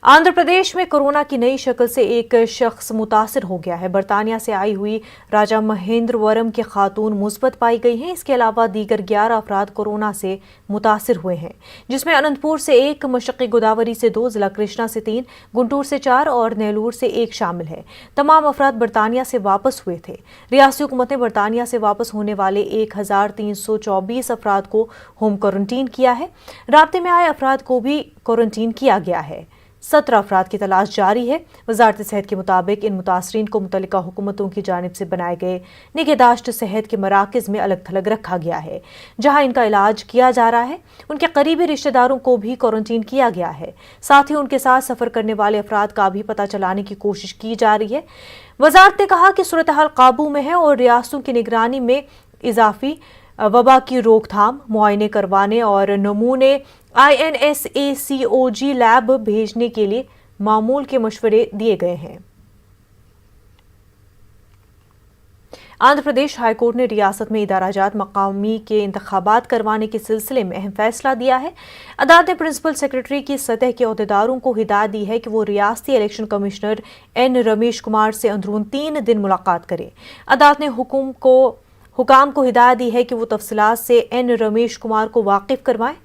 आंध्र प्रदेश में कोरोना की नई शक्ल से एक शख्स मुतासिर हो गया है। बरतानिया से आई हुई राजा महेंद्रवरम की खातून मुस्बत पाई गई हैं। इसके अलावा दीगर 11 अफराद कोरोना से मुतासिर हुए हैं, जिसमें अनंतपुर से 1, मशक्की गोदावरी से 2, जिला कृष्णा से 3, गुंटूर से 4 और नेलूर से 1 शामिल है। तमाम अफराद बरतानिया से वापस हुए थे। रियासती हुकूमत ने बरतानिया से वापस होने वाले 1324 अफराद को होम क्वारंटीन किया है। राब्ते में आए अफराद को भी क्वारंटीन किया गया है। 17 अफराद की तलाश जारी है। वजारत सेहत के मुताबिक इन मुतासरीन को मुतल्लिका हुकूमतों की जानिब से बनाए गए निगहदाश्त सेहत के मराकज़ में अलग थलग रखा गया है, जहां इनका इलाज किया जा रहा है। उनके करीबी रिश्तेदारों को भी क्वारंटीन किया गया है। साथ ही उनके साथ सफ़र करने वाले अफराद का भी पता चलाने की कोशिश की जा रही है। वजारत ने कहा कि सूरत हाल काबू में है और रियासतों की निगरानी में इजाफी वबा की रोकथाम, मुआयने करवाने और नमूने INSACOG लैब भेजने के लिए मामूल के मशवरे दिए गए हैं। आंध्र प्रदेश हाईकोर्ट ने रियासत में इदारा-जात मकामी के इंतखाबात करवाने के सिलसिले में अहम फैसला दिया है। अदालत ने प्रिंसिपल सेक्रेटरी की सतह के अहदेदारों को हिदायत दी है कि वो रियासती election commissioner N Ramesh Kumar से अंदरून 3 दिन मुलाकात करें। अदालत ने हुकाम को हिदायत दी है कि वो तफसीलात से N रमेश कुमार को वाकिफ करवाएं।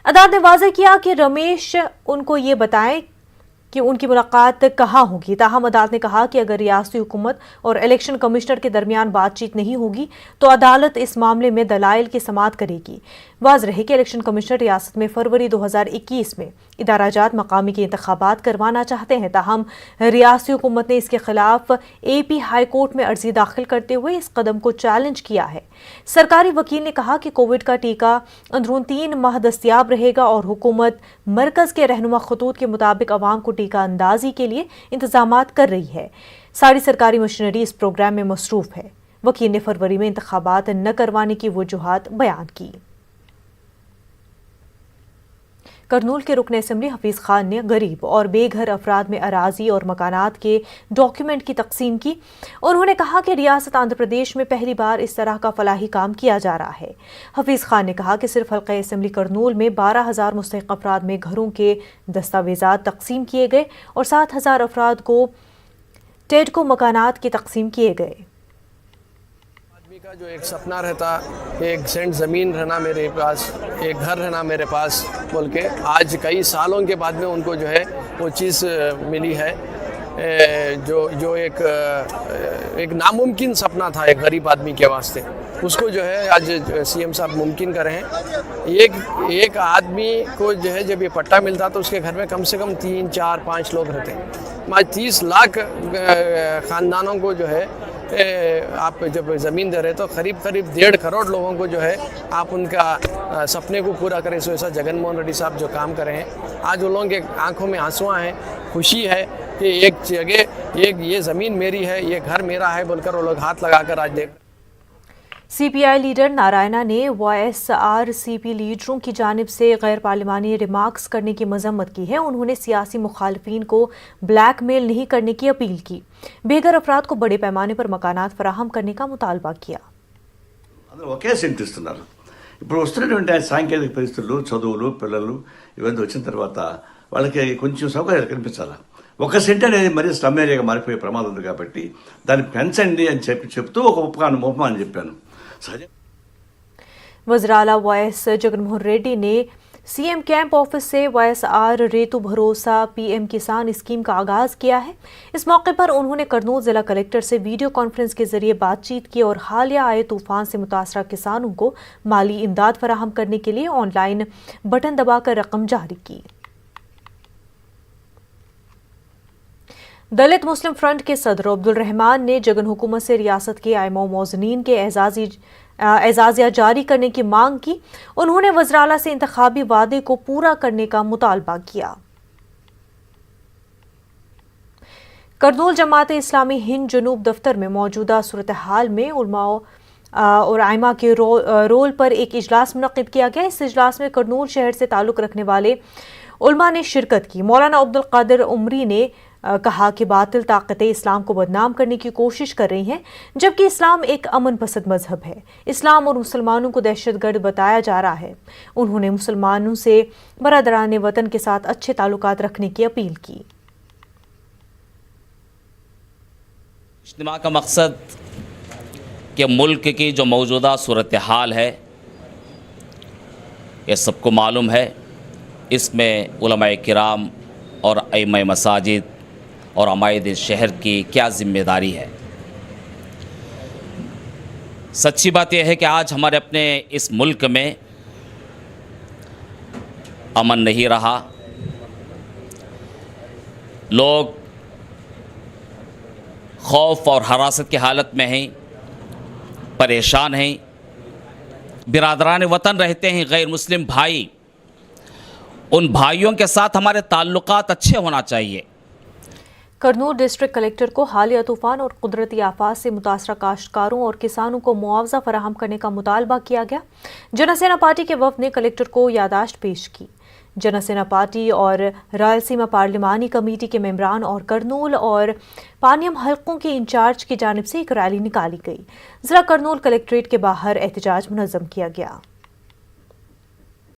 अदालत ने वाज़ेह किया कि रमेश उनको ये बताएं कि उनकी मुलाकात कहाँ होगी। ताहम अदालत ने कहा कि अगर रियासती हुकूमत और इलेक्शन कमिश्नर के दरमियान बातचीत नहीं होगी तो अदालत इस मामले में दलाइल की समाअत करेगी। वाज़ेह रहे कि इलेक्शन कमिश्नर रियासत में फरवरी 2021 में इदारा-जात मकामी के इंतखाबात करवाना चाहते हैं। ताहम रियासती हुकूमत ने इसके खिलाफ AP हाई कोर्ट में अर्जी दाखिल करते हुए इस कदम को चैलेंज किया है। सरकारी वकील ने कहा कि कोविड का टीका अंदरून 3 माह दस्तयाब रहेगा और हुकूमत मरकज के रहनुमा खतूत के मुताबिक अवाम को टीका अंदाजी के लिए इंतजामात कर रही है। सारी सरकारी मशीनरी इस प्रोग्राम में मसरूफ है। वकील ने फरवरी में इंतखाबात न करवाने की वजूहात बयान की। करनूल के रुकन असम्बली हफीज खान ने गरीब और बेघर अफराद में अराजी और मकानात के डॉक्यूमेंट की तकसीम की। उन्होंने कहा कि रियासत आंध्र प्रदेश में पहली बार इस तरह का फलाही काम किया जा रहा है। हफीज खान ने कहा कि सिर्फ हल्का असम्बली करनूल में 12,000 मुस्तहिक अफराद में घरों के दस्तावेजात तकसीम किए गए और 7,000 अफराद को टेडको मकानात की तकसीम किए गए। का जो एक सपना रहता, एक सेंट ज़मीन रहना मेरे पास, एक घर रहना मेरे पास बोल के, आज कई सालों के बाद में उनको जो है वो चीज़ मिली है। जो एक नामुमकिन सपना था एक गरीब आदमी के वास्ते, उसको जो है आज CM साहब मुमकिन कर रहे हैं। एक आदमी को जो है जब ये पट्टा मिलता तो उसके घर में कम से कम 3, 4, 5 लोग रहते हैं। आज 30 लाख ख़ानदानों को जो है आप जब ज़मीन दे रहे तो करीब 1.5 करोड़ लोगों को जो है आप उनका सपने को पूरा करें। सो ऐसा जगनमोहन रेड्डी साहब जो काम कर रहे हैं, आज उन लोगों के आंखों में आंसू हैं, खुशी है कि एक जगह ये ज़मीन मेरी है, ये घर मेरा है बोलकर वो लोग हाथ लगाकर आज देख। CPI लीडर नारायणा ने YSRCP लीडरों की जानिब से गैर पार्लिमानी रिमार्क्स करने की मजम्मत की है। उन्होंने सियासी मुखालिफिन को ब्लैकमेल नहीं करने की अपील की। बेघर अफराद को बड़े पैमाने पर मकानात फराहम करने का मुतालबा किया। ఒకే సెంట్ ఇస్తున్నారు. ఇప్పుడు వస్తున్నటువంటి సాంకేతిక పరిస్థితులు, చదువులు, పిల్లలు ఇవన్నీ వచ్చిన తర్వాత వాళ్ళకి కొంచెం సౌకర్యాలు కనిపించాలి. 1 సెంట్ అనేది మరీ స్లమ్ ఏరియాగా మారిపోయే ప్రమాదం ఉంది కాబట్టి దాన్ని పెంచండి అని చెప్తూ ఒక ఉపమానం చెప్పాను. वज़ीर-ए-आला YS जगनमोहन रेड्डी ने CM कैंप ऑफिस से YSR रेतु भरोसा PM किसान स्कीम का आगाज़ किया है। इस मौके पर उन्होंने करनूल जिला कलेक्टर से वीडियो कॉन्फ्रेंस के जरिए बातचीत की और हालिया आए तूफान से मुतासरा किसानों को माली इमदाद फराहम करने के लिए ऑनलाइन बटन दबाकर रकम जारी की। दलित मुस्लिम फ्रंट के सदर अब्दुल रहमान ने जगन हुकूमत से रियासत के आइमा मौज़नीन के एजाज़िया जारी करने की मांग की। उन्होंने वज़ीर-ए-आला से इंतखाबी वादे को पूरा करने का मुतालबा किया। करनूल जमात इस्लामी हिंद जनूब दफ्तर में मौजूदा सूरत हाल में उलमा और आइमा के रोल पर एक इजलास मुनक़िद किया गया। इस इजलास में करनूल शहर से ताल्लुक़ रखने वाले उलमा ने शिरकत की। मौलाना अब्दुल कादिर उमरी ने کہا کہ باطل طاقتیں اسلام کو بدنام کرنے کی کوشش کر رہی ہیں، جبکہ اسلام ایک امن پسند مذہب ہے۔ اسلام اور مسلمانوں کو دہشت گرد بتایا جا رہا ہے۔ انہوں نے مسلمانوں سے برادران وطن کے ساتھ اچھے تعلقات رکھنے کی اپیل کی۔ اجتماع کا مقصد کہ ملک کی جو موجودہ صورتحال ہے، یہ سب کو معلوم ہے، اس میں علماء کرام اور ائمہ مساجد اور عمائد شہر کی کیا ذمہ داری ہے۔ سچی بات یہ ہے کہ آج ہمارے اپنے اس ملک میں امن نہیں رہا، لوگ خوف اور ہراست کی حالت میں ہیں، پریشان ہیں، برادران وطن رہتے ہیں غیر مسلم بھائی، ان بھائیوں کے ساتھ ہمارے تعلقات اچھے ہونا چاہیے۔ کرنول ڈسٹرکٹ کلکٹر کو حالیہ طوفان اور قدرتی آفات سے متاثرہ کاشتکاروں اور کسانوں کو معاوضہ فراہم کرنے کا مطالبہ کیا گیا۔ جنسینا پارٹی کے وفد نے کلکٹر کو یادداشت پیش کی۔ جنسینا پارٹی اور رائلسیما پارلیمانی کمیٹی کے ممبران اور کرنول اور پانیم حلقوں کے انچارج کی جانب سے ایک ریلی نکالی گئی۔ ضلع کرنول کلکٹریٹ کے باہر احتجاج منظم کیا گیا۔